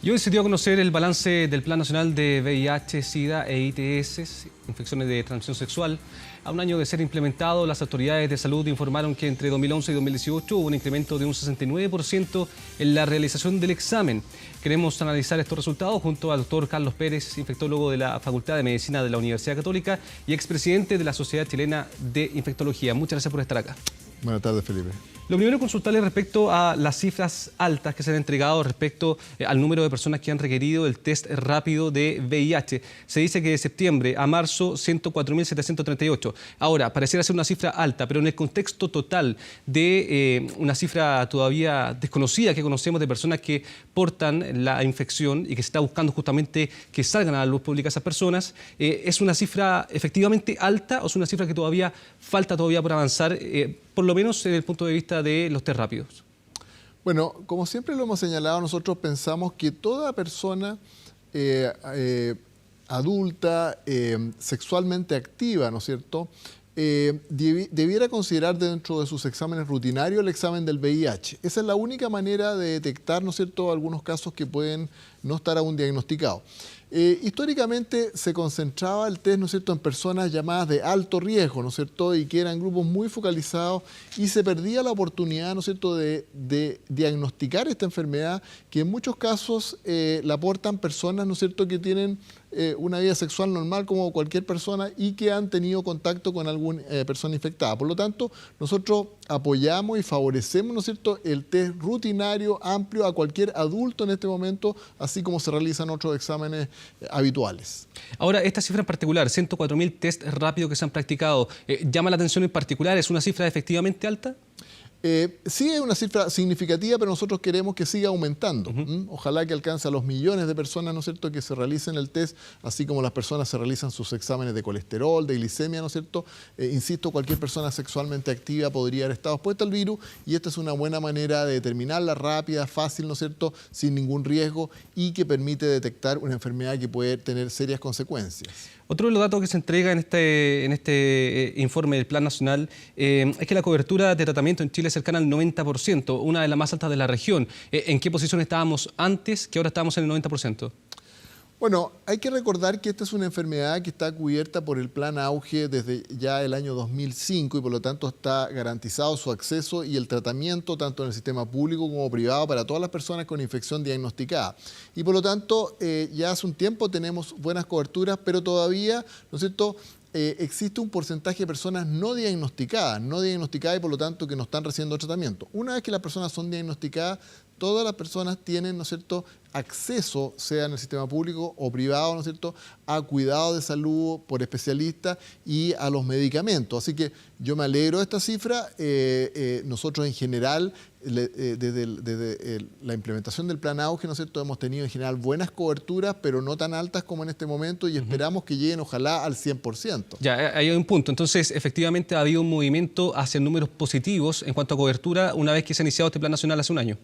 Y hoy se dio a conocer el balance del Plan Nacional de VIH, SIDA e ITS, infecciones de transmisión sexual. A un año de ser implementado, las autoridades de salud informaron que entre 2011 y 2018 hubo un incremento de un 69% en la realización del examen. Queremos analizar estos resultados junto al doctor Carlos Pérez, infectólogo de la Facultad de Medicina de la Universidad Católica y expresidente de la Sociedad Chilena de Infectología. Muchas gracias por estar acá. Buenas tardes, Felipe. Lo primero, consultarle respecto a las cifras altas que se han entregado respecto al número de personas que han requerido el test rápido de VIH. Se dice que de septiembre a marzo, 104.738. Ahora, pareciera ser una cifra alta, pero en el contexto total de una cifra todavía desconocida que conocemos de personas que portan la infección y que se está buscando justamente que salgan a la luz pública esas personas, ¿es una cifra efectivamente alta o es una cifra que todavía falta por avanzar, por lo menos desde el punto de vista de los test rápidos? Bueno, como siempre lo hemos señalado, nosotros pensamos que toda persona adulta, sexualmente activa, ¿no es cierto?, debiera considerar dentro de sus exámenes rutinarios el examen del VIH. Esa es la única manera de detectar, ¿no es cierto?, algunos casos que pueden no estar aún diagnosticados. Históricamente se concentraba el test, ¿no es cierto?, en personas llamadas de alto riesgo, ¿no es cierto?, y que eran grupos muy focalizados y se perdía la oportunidad, ¿no es cierto?, de diagnosticar esta enfermedad que en muchos casos la portan personas, ¿no es cierto?, que tienen una vida sexual normal como cualquier persona y que han tenido contacto con alguna persona infectada. Por lo tanto, nosotros apoyamos y favorecemos, ¿no es cierto?, el test rutinario amplio a cualquier adulto en este momento, así como se realizan otros exámenes habituales. Ahora, esta cifra en particular, 104.000 test rápidos que se han practicado, ¿llama la atención en particular? ¿Es una cifra efectivamente alta? Sí es una cifra significativa, pero nosotros queremos que siga aumentando. Ojalá que alcance a los millones de personas, ¿no es cierto?, que se realicen el test, así como las personas se realizan sus exámenes de colesterol, de glicemia, ¿no es cierto? Insisto, cualquier persona sexualmente activa podría haber estado expuesta al virus y esta es una buena manera de determinarla rápida, fácil, ¿no es cierto?, sin ningún riesgo y que permite detectar una enfermedad que puede tener serias consecuencias. Otro de los datos que se entrega en este informe del Plan Nacional es que la cobertura de tratamiento en Chile es cercana al 90%, una de las más altas de la región. ¿En qué posición estábamos antes que ahora estamos en el 90%? Bueno, hay que recordar que esta es una enfermedad que está cubierta por el Plan Auge desde ya el año 2005 y por lo tanto está garantizado su acceso y el tratamiento tanto en el sistema público como privado para todas las personas con infección diagnosticada. Y por lo tanto, ya hace un tiempo tenemos buenas coberturas, pero todavía, ¿no es cierto?, existe un porcentaje de personas no diagnosticadas y por lo tanto que no están recibiendo tratamiento. Una vez que las personas son diagnosticadas, todas las personas tienen, ¿no es cierto?, acceso, sea en el sistema público o privado, ¿no es cierto?, a cuidado de salud por especialistas y a los medicamentos. Así que yo me alegro de esta cifra. Nosotros en general, desde la implementación del Plan Auge, ¿no es cierto?, hemos tenido en general buenas coberturas, pero no tan altas como en este momento y esperamos que lleguen ojalá al 100%. Ya, ahí hay un punto. Entonces, efectivamente ha habido un movimiento hacia números positivos en cuanto a cobertura una vez que se ha iniciado este Plan Nacional hace un año.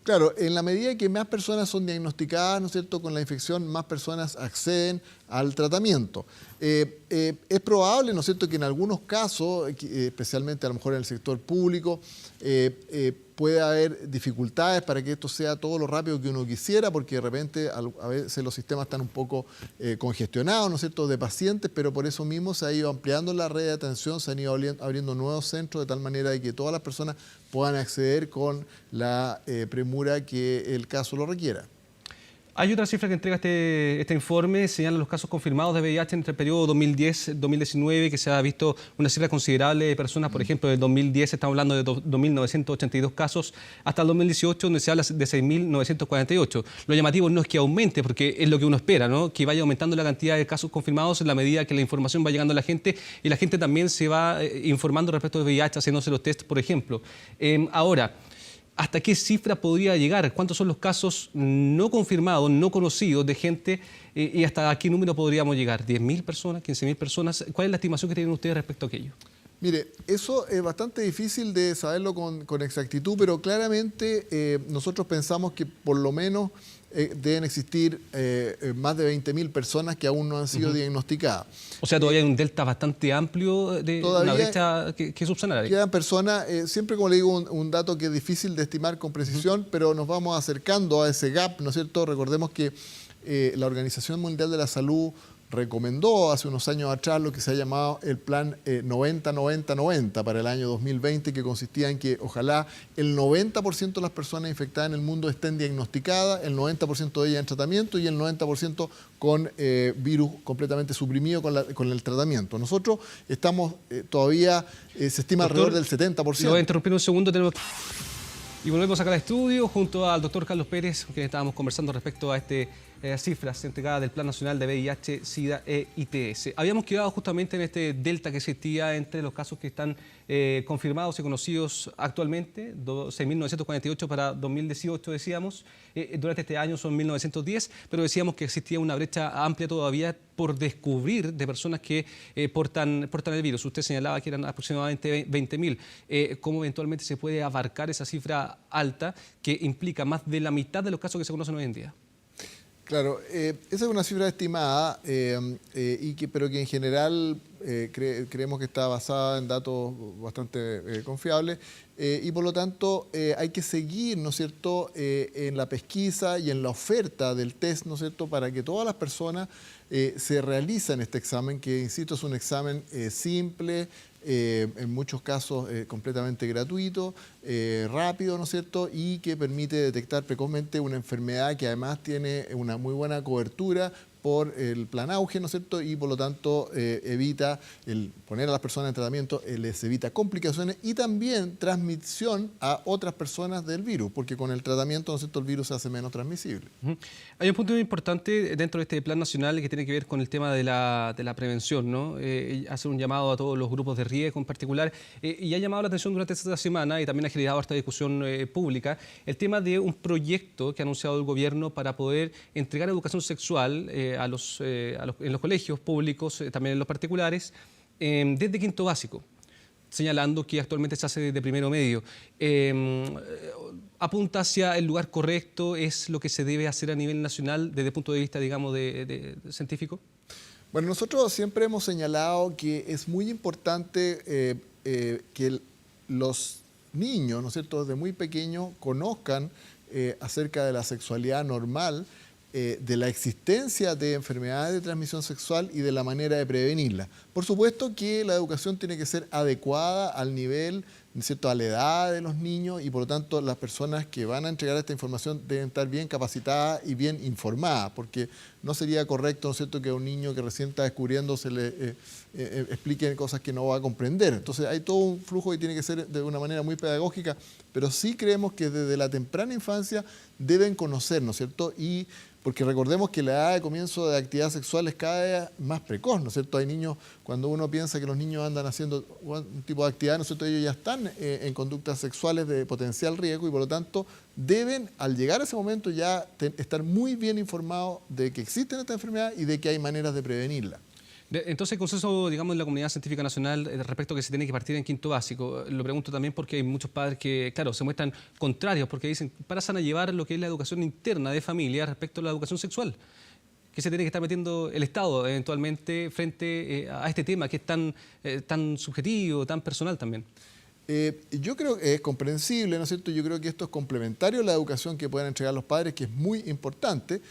Claro, en la medida que más personas son diagnosticadas, ¿no es cierto?, con la infección, más personas acceden al tratamiento. Es probable, ¿no es cierto?, que en algunos casos, especialmente a lo mejor en el sector público, puede haber dificultades para que esto sea todo lo rápido que uno quisiera, porque de repente a veces los sistemas están un poco congestionados, ¿no es cierto?, de pacientes, pero por eso mismo se ha ido ampliando la red de atención, se han ido abriendo nuevos centros de tal manera de que todas las personas puedan acceder con la premura que el caso lo requiera. Hay otra cifra que entrega este informe, señala los casos confirmados de VIH entre el periodo 2010-2019, que se ha visto una cifra considerable de personas, por ejemplo, en el 2010 estamos hablando de 2.982 casos, hasta el 2018 donde se habla de 6.948. Lo llamativo no es que aumente, porque es lo que uno espera, ¿no?, que vaya aumentando la cantidad de casos confirmados en la medida que la información va llegando a la gente y la gente también se va informando respecto de VIH, haciéndose los test, por ejemplo. Ahora, ¿hasta qué cifra podría llegar? ¿Cuántos son los casos no confirmados, no conocidos de gente? ¿Y hasta qué número podríamos llegar? ¿10.000 personas? ¿15.000 personas? ¿Cuál es la estimación que tienen ustedes respecto a aquello? Mire, eso es bastante difícil de saberlo con exactitud, pero claramente nosotros pensamos que por lo menos deben existir más de 20.000 personas que aún no han sido diagnosticadas. O sea, todavía hay un delta bastante amplio de una brecha que subsanar. Quedan personas, siempre como le digo, un dato que es difícil de estimar con precisión, pero nos vamos acercando a ese gap, ¿no es cierto? Recordemos que la Organización Mundial de la Salud recomendó hace unos años atrás lo que se ha llamado el plan 90-90-90 para el año 2020, que consistía en que ojalá el 90% de las personas infectadas en el mundo estén diagnosticadas, el 90% de ellas en tratamiento y el 90% con virus completamente suprimido con el tratamiento. Nosotros estamos todavía, se estima alrededor del 70%. Lo voy a interrumpir un segundo. Y volvemos acá al estudio junto al doctor Carlos Pérez, con quien estábamos conversando respecto a cifras entregadas del Plan Nacional de VIH, SIDA e ITS. Habíamos quedado justamente en este delta que existía entre los casos que están confirmados y conocidos actualmente, 6.948 para 2018 decíamos, durante este año son 1.910, pero decíamos que existía una brecha amplia todavía por descubrir de personas que portan el virus. Usted señalaba que eran aproximadamente 20.000. ¿Cómo eventualmente se puede abarcar esa cifra alta que implica más de la mitad de los casos que se conocen hoy en día? Claro, esa es una cifra estimada, pero que en general creemos que está basada en datos bastante confiables y por lo tanto hay que seguir, ¿no es cierto?, en la pesquisa y en la oferta del test, ¿no es cierto?, para que todas las personas se realicen este examen, que insisto es un examen simple, en muchos casos completamente gratuito, rápido, ¿no es cierto?, y que permite detectar precozmente una enfermedad que además tiene una muy buena cobertura por el plan auge, ¿no es cierto?, y por lo tanto evita el poner a las personas en tratamiento, les evita complicaciones y también transmisión a otras personas del virus, porque con el tratamiento, ¿no es cierto?, el virus se hace menos transmisible. Hay un punto muy importante dentro de este plan nacional que tiene que ver con el tema de la prevención, ¿no? Hace un llamado a todos los grupos de riesgo en particular y ha llamado la atención durante esta semana y también ha generado esta discusión pública el tema de un proyecto que ha anunciado el gobierno para poder entregar educación sexual en los colegios públicos, también en los particulares, desde quinto básico, señalando que actualmente se hace desde primero medio. ¿Apunta hacia el lugar correcto? ¿Es lo que se debe hacer a nivel nacional desde el punto de vista, digamos, de científico? Bueno, nosotros siempre hemos señalado que es muy importante que los niños, ¿no es cierto?, desde muy pequeños conozcan acerca de la sexualidad normal, de la existencia de enfermedades de transmisión sexual y de la manera de prevenirla. Por supuesto que la educación tiene que ser adecuada al nivel, ¿no es cierto?, a la edad de los niños y por lo tanto las personas que van a entregar esta información deben estar bien capacitadas y bien informadas, porque no sería correcto, ¿no es cierto?, que a un niño que recién está descubriendo se le expliquen cosas que no va a comprender. Entonces hay todo un flujo que tiene que ser de una manera muy pedagógica, pero sí creemos que desde la temprana infancia deben conocer, ¿no es cierto?, y porque recordemos que la edad de comienzo de actividad sexual es cada vez más precoz, ¿no es cierto? Hay niños, cuando uno piensa que los niños andan haciendo un tipo de actividad, ¿no es cierto?, ellos ya están en conductas sexuales de potencial riesgo y por lo tanto deben, al llegar a ese momento, ya estar muy bien informados de que existe esta enfermedad y de que hay maneras de prevenirla. Entonces, el consenso, digamos, de la comunidad científica nacional respecto a que se tiene que partir en quinto básico, lo pregunto también porque hay muchos padres que, claro, se muestran contrarios porque dicen, pasan a llevar lo que es la educación interna de familia respecto a la educación sexual, que se tiene que estar metiendo el Estado eventualmente frente a este tema que es tan subjetivo, tan personal también. Yo creo que es comprensible, ¿no es cierto? Yo creo que esto es complementario a la educación que pueden entregar los padres, que es muy importante.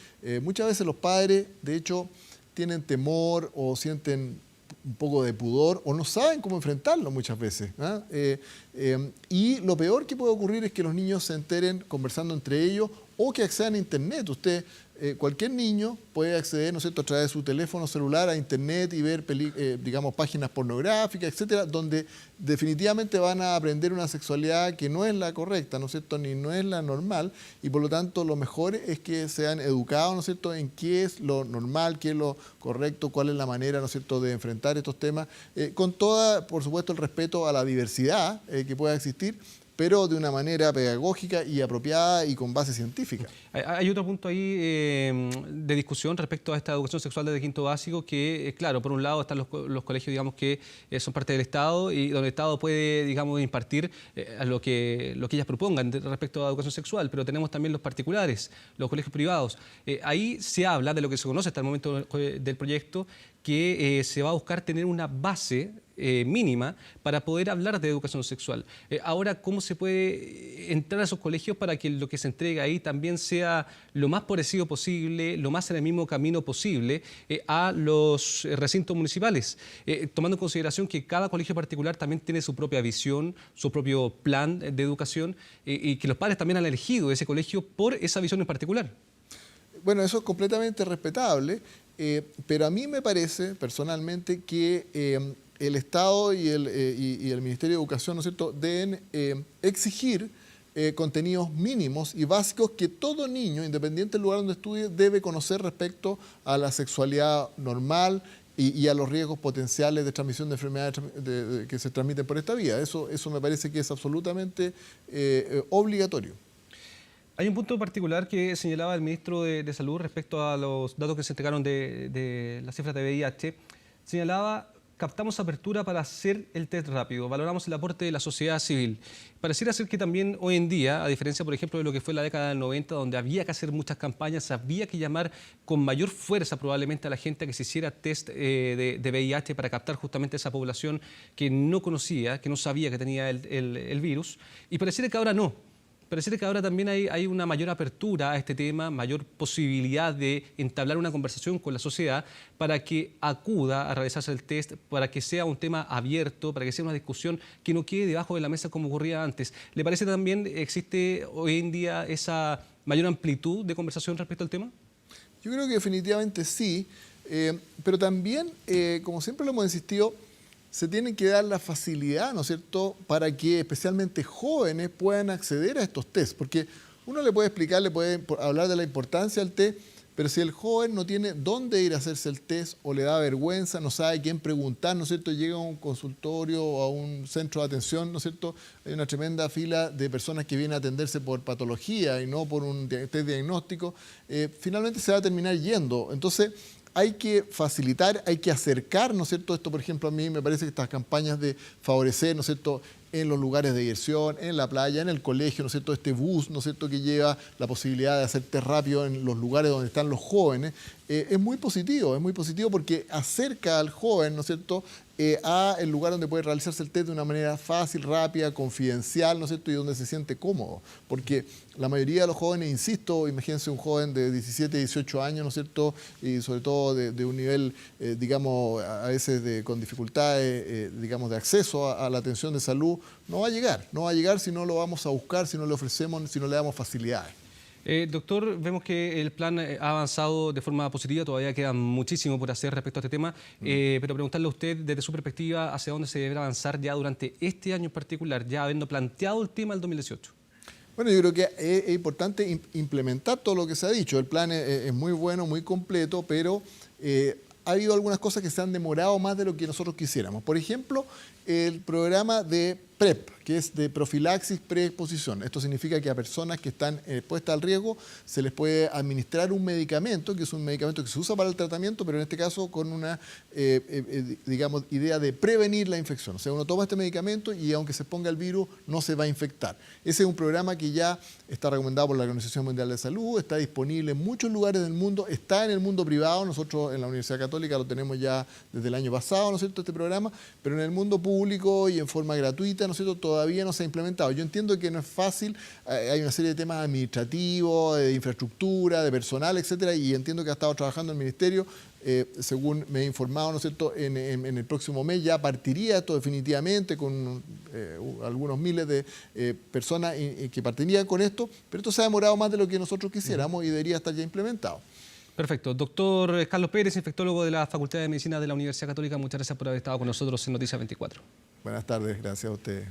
Muchas veces los padres, de hecho, tienen temor o sienten un poco de pudor o no saben cómo enfrentarlo muchas veces, ¿eh? Y lo peor que puede ocurrir es que los niños se enteren conversando entre ellos o que accedan a Internet. Cualquier niño puede acceder, ¿no es cierto?, a través de su teléfono celular a Internet y ver, digamos, páginas pornográficas, etcétera, donde definitivamente van a aprender una sexualidad que no es la correcta, ¿no es cierto?, ni no es la normal, y por lo tanto lo mejor es que sean educados, ¿no es cierto?, en qué es lo normal, qué es lo correcto, cuál es la manera, ¿no es cierto?, de enfrentar estos temas, con toda, por supuesto, el respeto a la diversidad que pueda existir, pero de una manera pedagógica y apropiada y con base científica. Hay otro punto ahí de discusión respecto a esta educación sexual desde quinto básico que, claro, por un lado están los colegios, digamos, que son parte del Estado y donde el Estado puede, digamos, impartir a lo que ellas propongan respecto a educación sexual, pero tenemos también los particulares, los colegios privados. Ahí se habla de lo que se conoce hasta el momento del proyecto, que se va a buscar tener una base mínima para poder hablar de educación sexual. Ahora, ¿cómo se puede entrar a esos colegios para que lo que se entregue ahí también sea lo más parecido posible, lo más en el mismo camino posible a los recintos municipales? Tomando en consideración que cada colegio particular también tiene su propia visión, su propio plan de educación y que los padres también han elegido ese colegio por esa visión en particular. Bueno, eso es completamente respetable, pero a mí me parece personalmente que el Estado y el Ministerio de Educación, ¿no es cierto?, deben exigir contenidos mínimos y básicos que todo niño, independiente del lugar donde estudie, debe conocer respecto a la sexualidad normal y a los riesgos potenciales de transmisión de enfermedades que se transmiten por esta vía. Eso me parece que es absolutamente obligatorio. Hay un punto particular que señalaba el ministro de Salud respecto a los datos que se entregaron de las cifras de VIH. Señalaba: captamos apertura para hacer el test rápido, valoramos el aporte de la sociedad civil. Pareciera ser que también hoy en día, a diferencia, por ejemplo, de lo que fue la década del 90, donde había que hacer muchas campañas, había que llamar con mayor fuerza probablemente a la gente a que se hiciera test de VIH para captar justamente esa población que no conocía, que no sabía que tenía el virus, y pareciera que ahora no. Pareciera que ahora también hay una mayor apertura a este tema, mayor posibilidad de entablar una conversación con la sociedad para que acuda a realizarse el test, para que sea un tema abierto, para que sea una discusión que no quede debajo de la mesa como ocurría antes. ¿Le parece también existe hoy en día esa mayor amplitud de conversación respecto al tema? Yo creo que definitivamente sí, pero también, como siempre lo hemos insistido, se tiene que dar la facilidad, ¿no es cierto?, para que especialmente jóvenes puedan acceder a estos test, porque uno le puede explicar, le puede hablar de la importancia del test, pero si el joven no tiene dónde ir a hacerse el test o le da vergüenza, no sabe quién preguntar, ¿no es cierto?, llega a un consultorio o a un centro de atención, ¿no es cierto?, hay una tremenda fila de personas que vienen a atenderse por patología y no por un test diagnóstico, finalmente se va a terminar yendo. Entonces, hay que facilitar, hay que acercar, ¿no es cierto? Esto, por ejemplo, a mí me parece que estas campañas de favorecer, ¿no es cierto?, en los lugares de diversión, en la playa, en el colegio, ¿no es cierto?, este bus, ¿no es cierto?, que lleva la posibilidad de hacer test rápido en los lugares donde están los jóvenes, es muy positivo porque acerca al joven, ¿no es cierto?, a el lugar donde puede realizarse el test de una manera fácil, rápida, confidencial, ¿no es cierto?, y donde se siente cómodo. Porque la mayoría de los jóvenes, insisto, imagínense un joven de 17, 18 años, ¿no es cierto?, y sobre todo de un nivel, digamos, a veces con dificultades, digamos, de acceso a la atención de salud, no va a llegar si no lo vamos a buscar, si no le ofrecemos, si no le damos facilidades. Doctor, vemos que el plan ha avanzado de forma positiva, todavía queda muchísimo por hacer respecto a este tema, pero preguntarle a usted desde su perspectiva hacia dónde se deberá avanzar ya durante este año en particular, ya habiendo planteado el tema del 2018. Bueno, yo creo que es importante implementar todo lo que se ha dicho. El plan es muy bueno, muy completo, pero ha habido algunas cosas que se han demorado más de lo que nosotros quisiéramos. Por ejemplo, el programa de PrEP, que es de profilaxis preexposición. Esto significa que a personas que están expuestas al riesgo se les puede administrar un medicamento, que es un medicamento que se usa para el tratamiento, pero en este caso con una, digamos, idea de prevenir la infección. O sea, uno toma este medicamento y aunque se ponga el virus, no se va a infectar. Ese es un programa que ya está recomendado por la Organización Mundial de Salud, está disponible en muchos lugares del mundo, está en el mundo privado. Nosotros en la Universidad Católica lo tenemos ya desde el año pasado, ¿no es cierto?, este programa, pero en el mundo público y en forma gratuita, ¿no es cierto?, todavía no se ha implementado. Yo entiendo que no es fácil, hay una serie de temas administrativos, de infraestructura, de personal, etcétera, y entiendo que ha estado trabajando el Ministerio, según me he informado, ¿no es cierto?, en el próximo mes ya partiría esto definitivamente con algunos miles de personas que partirían con esto, pero esto se ha demorado más de lo que nosotros quisiéramos y debería estar ya implementado. Perfecto. Doctor Carlos Pérez, infectólogo de la Facultad de Medicina de la Universidad Católica, muchas gracias por haber estado con nosotros en Noticias 24. Buenas tardes, gracias a ustedes.